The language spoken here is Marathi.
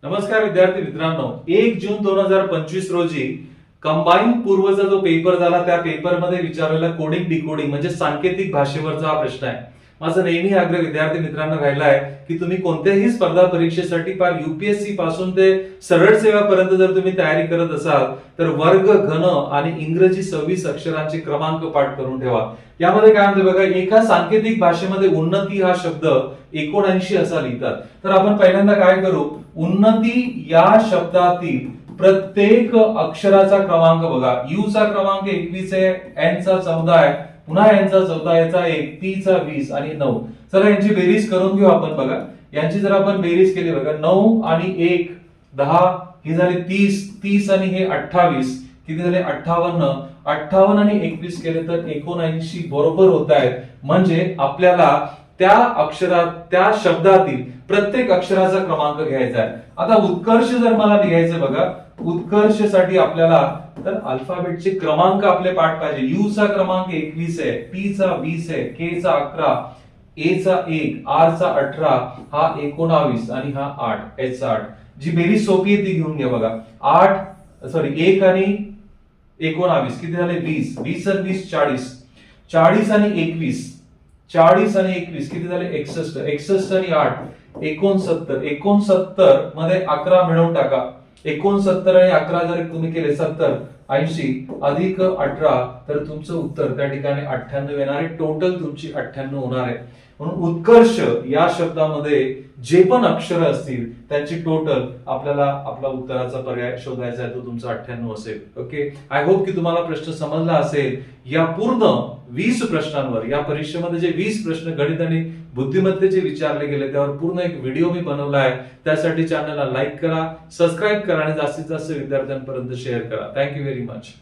नमस्कार विद्यार्थी मित्रांनो, 1 जून 2025 रोजी कंबाईन पूर्वचा जो पेपर झाला त्या पेपरमध्ये विचारलेला कोडिंग डिकोडिंग म्हणजे सांकेतिक भाषेवरचा हा प्रश्न आहे. माझा नेहमी आग्रह विद्यार्थी मित्रांना राहिला आहे की तुम्ही कोणत्याही स्पर्धा परीक्षेसाठी पार युपीएससी पासून ते सरळ सेवापर्यंत जर तुम्ही तयारी करत असाल तर वर्ग घन आणि इंग्रजी 26 अक्षरांचे क्रमांक पाठ करून ठेवा. यामध्ये काय म्हणते बघा, एका सांकेतिक भाषेमध्ये उन्नती हा शब्द 79 असा लिहितात. तर आपण पहिल्यांदा काय करू, उन्नती या शब्दातील प्रत्येक अक्षराचा क्रमांक बघा. यू चा क्रमांक 21 आहे, एन चा 14 आहे, पुन्हा यांचा 14, याचा 1, टी चा 20 आणि 9. चला यांची बेरीज करून घेऊ आपण. बघा यांची जर आपण बेरीज केली बघा, 9 आणि 1 10, ही झाली 30 आणि हे 28, किती झाले 58 आणि 21 केले तर 79 बरोबर होत आहेत. म्हणजे आपल्याला त्या अक्षरात त्या शब्दातील प्रत्येक अक्षराचा क्रमांक घ्यायचा आहे. आता उत्कर्ष जर मला लिहायचं बघा, उत्कर्षसाठी आपल्याला तर अल्फाबेटचे क्रमांक आपले पाठ पाहिजे. यू चा क्रमांक 21 आहे, टी चा 20 आहे, के चा 11, ए चा 1, आर चा 18, हा 19 आणि हा 8, एच चा 8. जी बेरीज सोपी आहे ती घेऊन घ्या बघा. 1 आणि 19 किती झाले 20, 20 आणि 20 40, 40 आणि 21, 40 आणि 21 किती झाले 61, 61 आणि 8 69, 69 मध्ये 11 मिळवून टाका. 69 आणि 11 जर तुम्ही केले 70, 80 अधिक 18 तर तुमचं उत्तर त्या ठिकाणी 98 येणार आहे. टोटल तुमची 98 होणार आहे. म्हणून उत्कर्ष या शब्दामध्ये जे पण अक्षर असतील त्यांची टोटल आपल्याला आपला उत्तराचा पर्याय शोधायचा आहे, तो तुमचा 98 असेल. ओके, आय होप की तुम्हाला प्रश्न समजला असेल. या पूर्ण 20 प्रश्नांवर, या परीक्षेमध्ये जे 20 प्रश्न गणित आणि बुद्धिमत्तेचे विचारले गेले त्यावर पूर्ण एक व्हिडिओ मी बनवला आहे. त्यासाठी चॅनलला लाईक करा, सबस्क्राईब करा आणि जास्तीत जास्त विद्यार्थ्यांपर्यंत शेअर करा. Thank you very much.